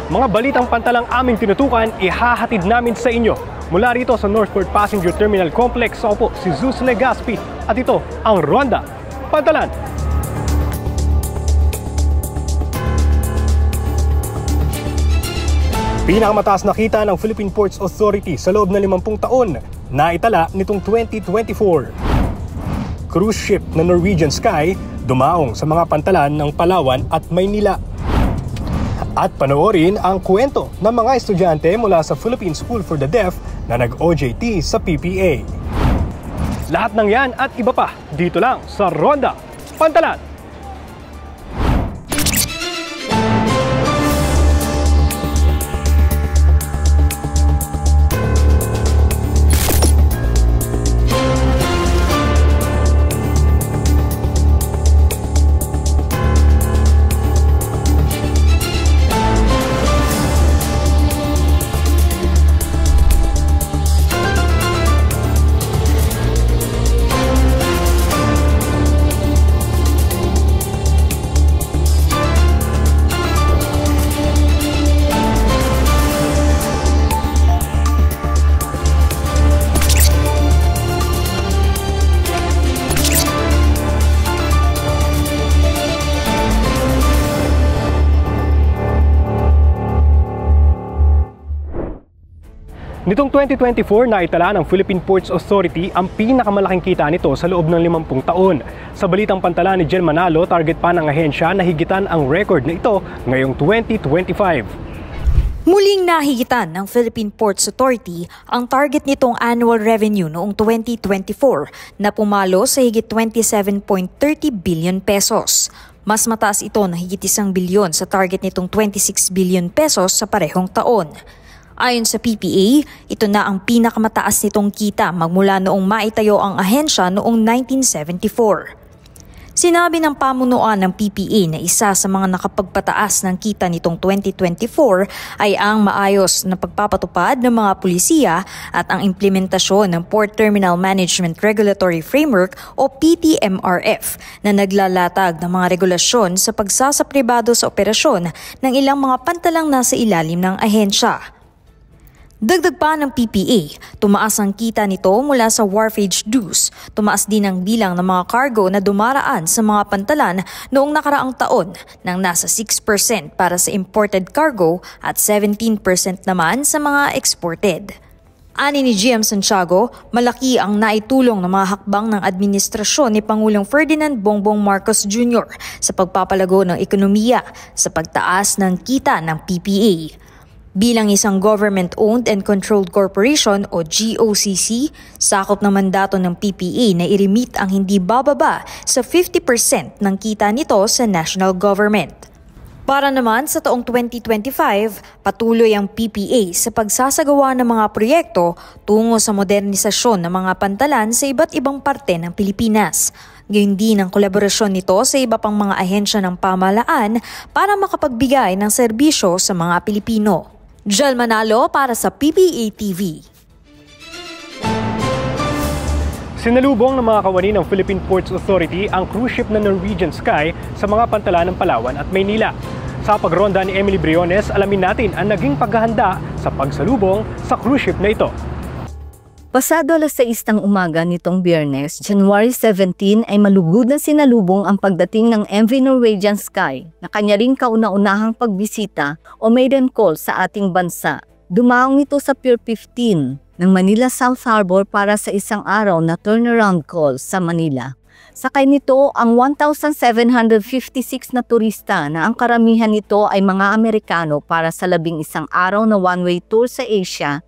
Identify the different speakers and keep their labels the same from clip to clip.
Speaker 1: Mga balitang pantalang aming tinutukan, ihahatid namin sa inyo. Mula rito sa Northport Passenger Terminal Complex, ako po si Zeus Legaspi at ito ang Ronda Pantalan. Pinakamataas na kita ng Philippine Ports Authority sa loob ng 50 taon na itala nitong 2024. Cruise ship na Norwegian Sky dumaong sa mga pantalan ng Palawan at Maynila. At panoorin ang kwento ng mga estudyante mula sa Philippine School for the Deaf na nag-OJT sa PPA. Lahat ng yan at iba pa dito lang sa Ronda Pantalan. Nitong 2024, naitala ng Philippine Ports Authority ang pinakamalaking kita nito sa loob ng 50 taon. Sa balitang pantalan ni Jen Manalo, target pa ng ahensya na higitan ang record na ito ngayong 2025.
Speaker 2: Muling nahigitan ng Philippine Ports Authority ang target nitong annual revenue noong 2024 na pumalo sa higit 27.30 billion pesos. Mas mataas ito na higit 1 bilyon sa target nitong 26 billion pesos sa parehong taon. Ayon sa PPA, ito na ang pinakamataas nitong kita magmula noong maitayo ang ahensya noong 1974. Sinabi ng pamunuan ng PPA na isa sa mga nakapagpataas ng kita nitong 2024 ay ang maayos na pagpapatupad ng mga pulisiya at ang implementasyon ng Port Terminal Management Regulatory Framework o PTMRF na naglalatag ng mga regulasyon sa pagsasapribado sa operasyon ng ilang mga pantalang nasa ilalim ng ahensya. Dagdag pa ng PPA, tumaas ang kita nito mula sa wharfage dues. Tumaas din ang bilang ng mga cargo na dumaraan sa mga pantalan noong nakaraang taon nang nasa 6% para sa imported cargo at 17% naman sa mga exported. Ani ni GM Santiago, malaki ang naitulong ng mga hakbang ng administrasyon ni Pangulong Ferdinand Bongbong Marcos Jr. sa pagpapalago ng ekonomiya sa pagtaas ng kita ng PPA. Bilang isang government-owned and controlled corporation o GOCC, sakop ng mandato ng PPA na i-remit ang hindi bababa sa 50% ng kita nito sa national government. Para naman sa taong 2025, patuloy ang PPA sa pagsasagawa ng mga proyekto tungo sa modernisasyon ng mga pantalan sa iba't ibang parte ng Pilipinas. Gayon din ang kolaborasyon nito sa iba pang mga ahensya ng pamahalaan para makapagbigay ng serbisyo sa mga Pilipino. Jel Manalo para sa PPA TV.
Speaker 1: Sinalubong ng mga kawani ng Philippine Ports Authority ang cruise ship na Norwegian Sky sa mga pantalan ng Palawan at Maynila. Sa pagronda ni Emily Briones, alamin natin ang naging paghahanda sa pagsalubong sa cruise ship na ito.
Speaker 3: Pasado alas 6 ng umaga nitong Biyernes, January 17 ay malugod na sinalubong ang pagdating ng MV Norwegian Sky na kanya ring kauna-unahang pagbisita o maiden call sa ating bansa. Dumaong ito sa Pier 15 ng Manila South Harbor para sa isang araw na turnaround call sa Manila. Sakay nito ang 1,756 na turista na ang karamihan nito ay mga Amerikano para sa 11 araw na one-way tour sa Asia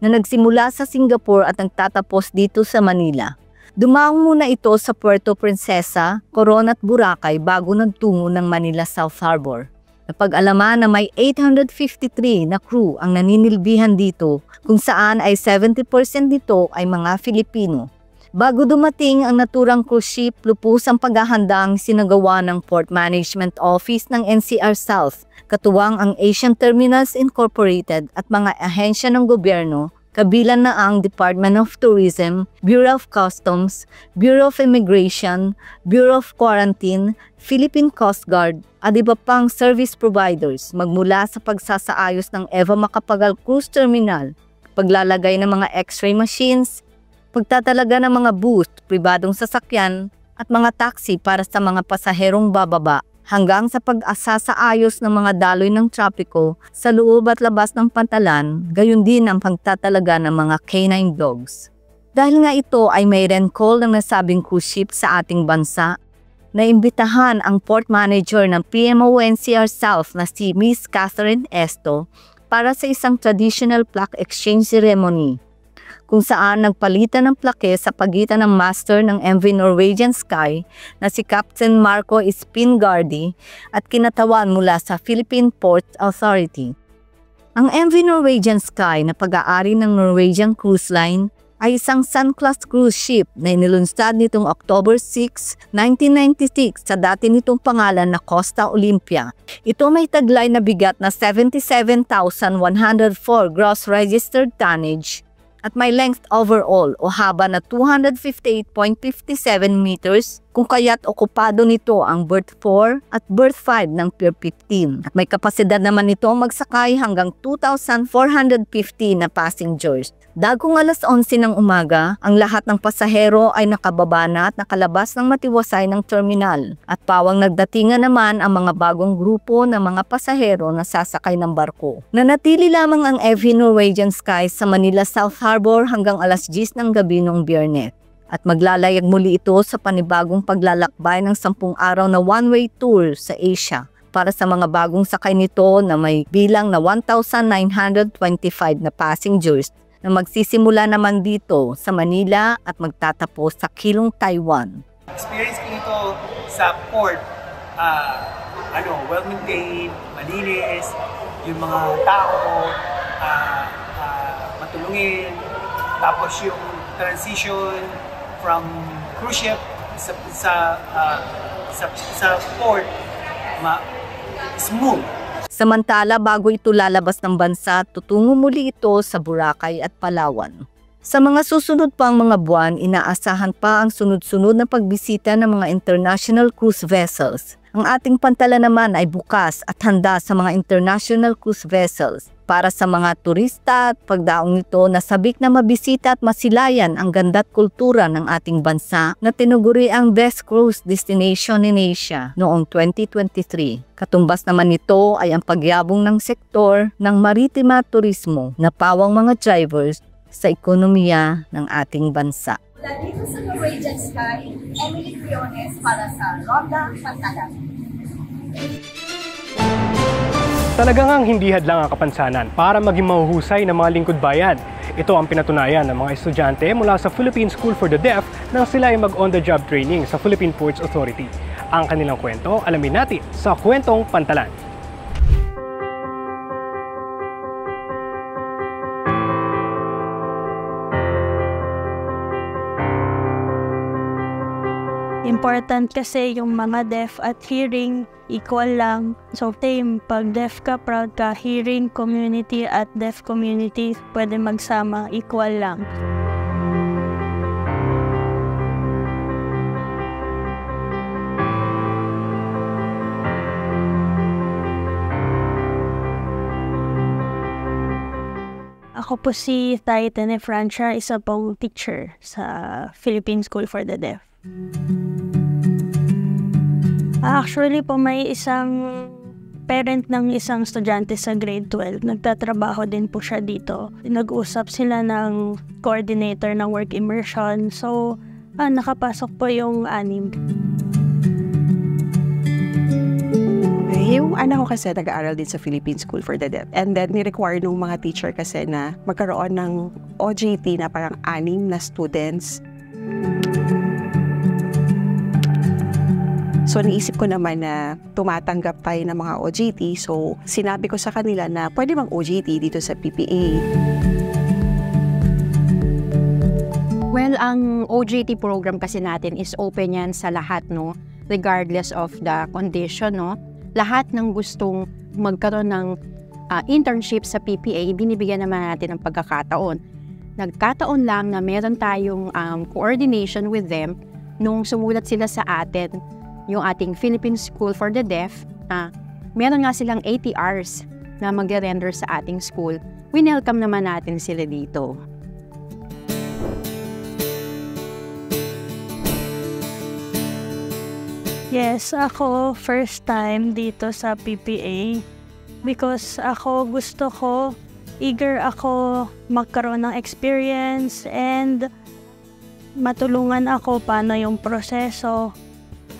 Speaker 3: na nagsimula sa Singapore at nagtatapos dito sa Manila. Dumaong muna ito sa Puerto Princesa, Coron at Boracay bago nagtungo ng Manila South Harbor. Napag-alaman na may 853 na crew ang naninilbihan dito kung saan ay 70% nito ay mga Filipino. Bago dumating ang naturang cruise ship, lupus ang paghahanda ang sinagawa ng Port Management Office ng NCR South, katuwang ang Asian Terminals Incorporated at mga ahensya ng gobyerno Kabilang na ang Department of Tourism, Bureau of Customs, Bureau of Immigration, Bureau of Quarantine, Philippine Coast Guard, at iba pang service providers magmula sa pagsasaayos ng Eva Macapagal Cruise Terminal, paglalagay ng mga X-ray machines, pagtatalaga ng mga booth, pribadong sasakyan, at mga taxi para sa mga pasaherong bababa, hanggang sa pag-asasaayos ng mga daloy ng trapiko sa loob at labas ng pantalan, gayon din ang pagtatalaga ng mga canine dogs. Dahil nga ito ay may recall ng nasabing cruise ship sa ating bansa, naimbitahan ang port manager ng PMO NCR South na si Miss Catherine Esto para sa isang traditional plaque exchange ceremony, kung saan nagpalitan ng plaque sa pagitan ng master ng MV Norwegian Sky na si Captain Marco Spingardi at kinatawan mula sa Philippine Ports Authority. Ang MV Norwegian Sky na pag-aari ng Norwegian Cruise Line ay isang Sun-class cruise ship na inilunsad nitong October 6, 1996 sa dati nitong pangalan na Costa Olympia. Ito may taglay na bigat na 77,104 gross registered tonnage at may length overall o haba na 258.57 meters, kung kaya't okupado nito ang berth 4 at berth 5 ng Pier 15. At may kapasidad naman nito magsakay hanggang 2,450 na passengers. Dagong alas 11 ng umaga, ang lahat ng pasahero ay nakababa na at nakalabas ng matiwasay ng terminal. At pawang nagdatingan naman ang mga bagong grupo ng mga pasahero na sasakay ng barko. Nanatili lamang ang MV Norwegian Sky sa Manila South Harbor hanggang alas 10 ng gabi noong Biyernes. At maglalayag muli ito sa panibagong paglalakbay ng 10 araw na one-way tour sa Asia para sa mga bagong sakay nito na may bilang na 1,925 na passengers na magsisimula naman dito sa Manila at magtatapos sa Keelung, Taiwan.
Speaker 4: Experience ko ito sa port, well-maintained, malinis, yung mga tao, matulungin, tapos yung transition from cruise ship sa port, smooth.
Speaker 3: Samantala, bago ito lalabas ng bansa, tutungo muli ito sa Boracay at Palawan. Sa mga susunod pang mga buwan, inaasahan pa ang sunod-sunod na pagbisita ng mga international cruise vessels. Ang ating pantala naman ay bukas at handa sa mga international cruise vessels para sa mga turista at pagdaong nito na sabik na mabisita at masilayan ang ganda at kultura ng ating bansa na tinuguri ang best cruise destination in Asia noong 2023. Katumbas naman nito ay ang pagyabong ng sektor ng maritima turismo na pawang mga drivers sa ekonomiya ng ating bansa.
Speaker 5: Dito sa Norwegian Sky, Emily Briones para sa Ronda Pantalan.
Speaker 1: Talaga ngang hindi hadlang ang kapansanan para maging mahuhusay na mga lingkod bayan. Ito ang pinatunayan ng mga estudyante mula sa Philippine School for the Deaf nang sila ay mag-on-the-job training sa Philippine Ports Authority. Ang kanilang kwento, alamin natin sa Kwentong Pantalan.
Speaker 6: Important kasi yung mga deaf at hearing equal lang. So same, pag deaf ka, proud ka, hearing community at deaf community pwede magsama, equal lang. Ako po si Titan Francia, isa pong teacher sa Philippine School for the Deaf. Actually po may isang parent ng isang estudyante sa grade 12. Nagtatrabaho din po siya dito. Nag-usap sila ng coordinator ng work immersion. So, nakapasok po yung 6.
Speaker 7: Yung anak ko kasi nag-aaral din sa Philippine School for the Deaf. And then, ni-require nung mga teacher kasi na magkaroon ng OJT na parang 6 na students. So, naisip ko naman na tumatanggap tayo ng mga OJT. So, sinabi ko sa kanila na pwede mang OJT dito sa PPA.
Speaker 8: Well, ang OJT program kasi natin is open yan sa lahat, no? Regardless of the condition, no? Lahat ng gustong magkaroon ng internship sa PPA, binibigyan naman natin ng pagkakataon. Nagkataon lang na meron tayong coordination with them nung sumulat sila sa atin, yung ating Philippine School for the Deaf. Meron nga silang ATRs na mag-render sa ating school. Winelcome naman natin sila dito.
Speaker 6: Yes, ako first time dito sa PPA because eager ako magkaroon ng experience and matulungan ako paano yung proseso.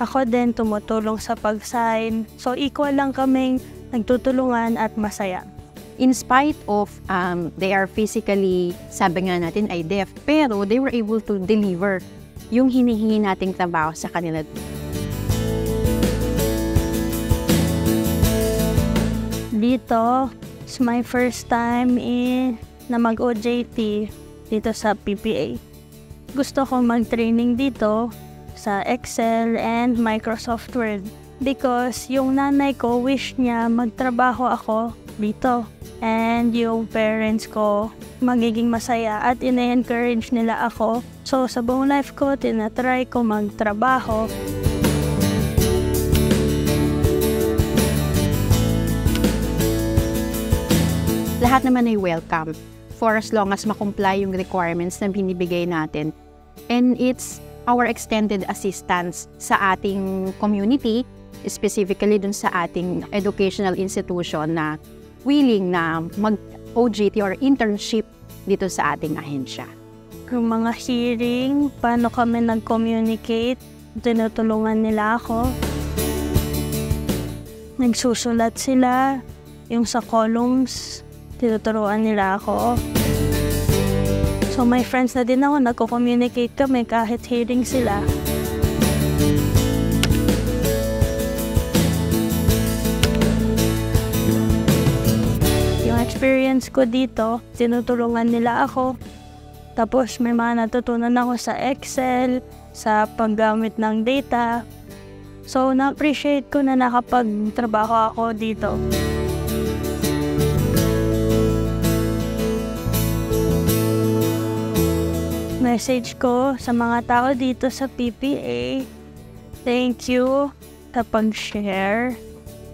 Speaker 6: Ako din tumutulong sa pag-sign. So equal lang kaming nagtutulungan at masaya.
Speaker 8: In spite of they are physically, sabi nga natin ay deaf, pero they were able to deliver yung hinihingi nating trabaho sa kanila.
Speaker 6: Dito, it's my first time na mag-OJT dito sa PPA. Gusto ko mag-training dito sa Excel and Microsoft Word because yung nanay ko wish niya magtrabaho ako dito. And yung parents ko magiging masaya at ina-encourage nila ako. So sa buong life ko, tinatry ko magtrabaho.
Speaker 8: Lahat naman ay welcome for as long as makomply yung requirements na binibigay natin. And it's our extended assistance sa ating community, specifically dun sa ating educational institution na willing na mag-OJT or internship dito sa ating ahensya.
Speaker 6: Yung mga hearing, paano kami nag-communicate, tinutulungan nila ako. Nagsusulat sila, yung sa columns, tinuturuan nila ako. So may friends na din ako, nagko-communicate kami kahit hearing sila. Yung experience ko dito, tinutulungan nila ako. Tapos may mga natutunan ako sa Excel, sa paggamit ng data. So na-appreciate ko na nakapagtrabaho ako dito. Message ko sa mga tao dito sa PPA, thank you sa pag-share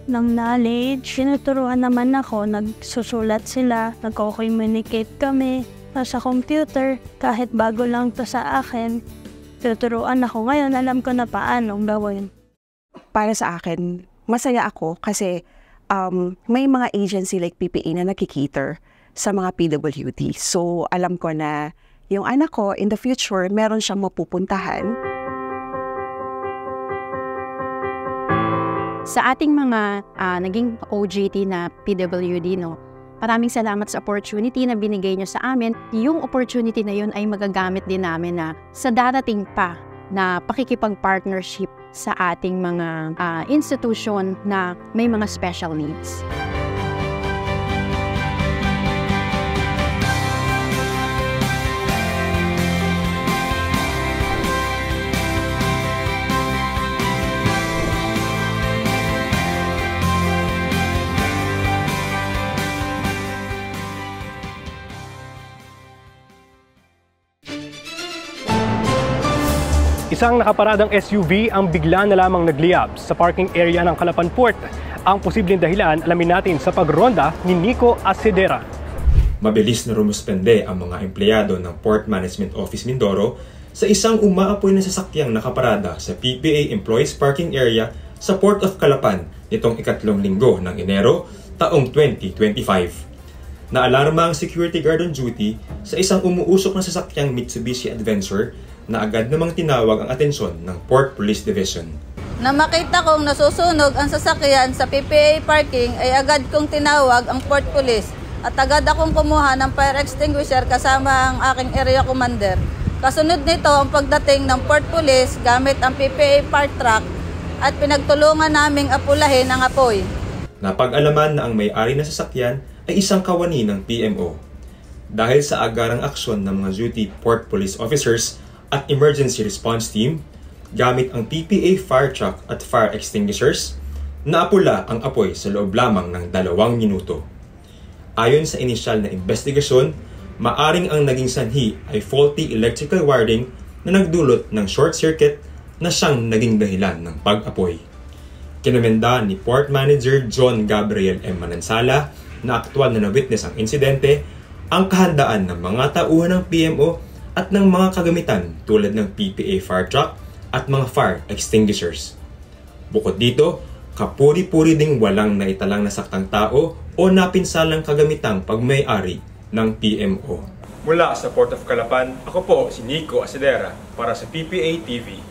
Speaker 6: ng knowledge. Tinuturuan naman ako, nagsusulat sila, nagko-communicate kami sa computer. Kahit bago lang to sa akin, tinuturuan ako. Ngayon, alam ko na paano gawin.
Speaker 7: Para sa akin, masaya ako kasi may mga agency like PPA na nakikater sa mga PWD. So, alam ko na yung anak ko, in the future, meron siyang mapupuntahan.
Speaker 8: Sa ating mga naging OJT na PWD, maraming salamat sa opportunity na binigay nyo sa amin. Yung opportunity na yun ay magagamit din namin na sa darating pa na pakikipag-partnership sa ating mga institution na may mga special needs.
Speaker 1: Isang nakaparadang SUV ang bigla na lamang nagliyab sa parking area ng Calapan Port. Ang posibleng dahilan alamin natin sa pagronda ni Nico Asedera.
Speaker 9: Mabilis na rumuspende ang mga empleyado ng Port Management Office Mindoro sa isang umaapoy na sasakyang nakaparada sa PPA Employees Parking Area sa Port of Calapan nitong ikatlong linggo ng Enero taong 2025. Naalarma ang security guard on duty sa isang umuusok na sasakyang Mitsubishi Adventure na agad namang tinawag ang atensyon ng Port Police Division.
Speaker 10: Na makita kong nasusunog ang sasakyan sa PPA parking ay agad kong tinawag ang Port Police at agad akong kumuha ng fire extinguisher kasama ang aking area commander. Kasunod nito ang pagdating ng Port Police gamit ang PPA park truck at pinagtulungan naming apulahin ang apoy.
Speaker 9: Napag-alaman na ang may-ari ng sasakyan ay isang kawani ng PMO. Dahil sa agarang aksyon ng mga duty Port Police officers at emergency response team, gamit ang PPA fire truck at fire extinguishers, naapula ang apoy sa loob lamang ng 2 minuto. Ayon sa inisyal na investigasyon, maaring ang naging sanhi ay faulty electrical wiring na nagdulot ng short circuit na siyang naging dahilan ng pag-apoy. Kinamenda ni Port Manager John Gabriel M. Manansala na aktwal na na-witness ang insidente ang kahandaan ng mga tauhan ng PMO at ng mga kagamitan tulad ng PPA fire truck at mga fire extinguishers. Bukod dito, kapuri-puri ding walang naitalang nasaktang tao o napinsalang kagamitang pagmay-ari ng PMO. Mula sa Port of Calapan, ako po si Nico Asidera para sa PPA TV.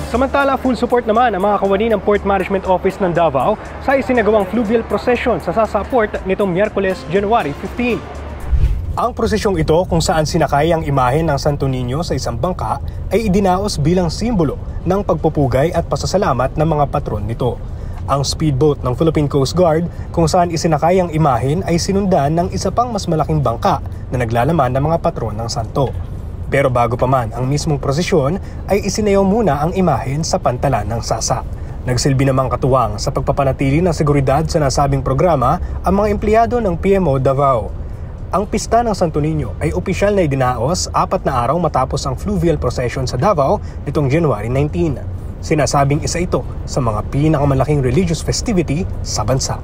Speaker 1: Samantala, full support naman ang mga kawani ng Port Management Office ng Davao sa isinagawang fluvial procession sa Sasa Port nitong Miyerkules, January 15. Ang prosesyong ito kung saan sinakay ang imahe ng Santo Niño sa isang bangka ay idinaos bilang simbolo ng pagpupugay at pasasalamat ng mga patron nito. Ang speedboat ng Philippine Coast Guard kung saan isinakay ang imahen ay sinundan ng isa pang mas malaking bangka na naglalaman ng mga patron ng santo. Pero bago pa man ang mismong prosesyon ay isinayaw muna ang imahen sa pantalan ng Sasa. Nagsilbi namang katuwang sa pagpapanatili ng seguridad sa nasabing programa ang mga empleyado ng PMO Davao. Ang pista ng Santo Niño ay opisyal na idinaos 4 na araw matapos ang fluvial procession sa Davao nitong January 19. Sinasabing isa ito sa mga pinakamalaking religious festivity sa bansa.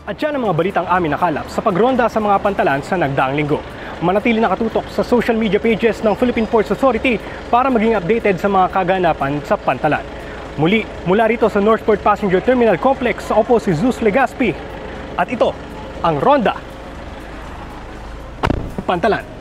Speaker 1: At yan ang mga balitang amin nakalap sa pagronda sa mga pantalan sa nagdaang linggo. Manatili nakatutok sa social media pages ng Philippine Ports Authority para maging updated sa mga kaganapan sa pantalan. Muli, mula rito sa Northport Passenger Terminal Complex, ako po si Zeus Legaspi. At ito ang Ronda Pantalan.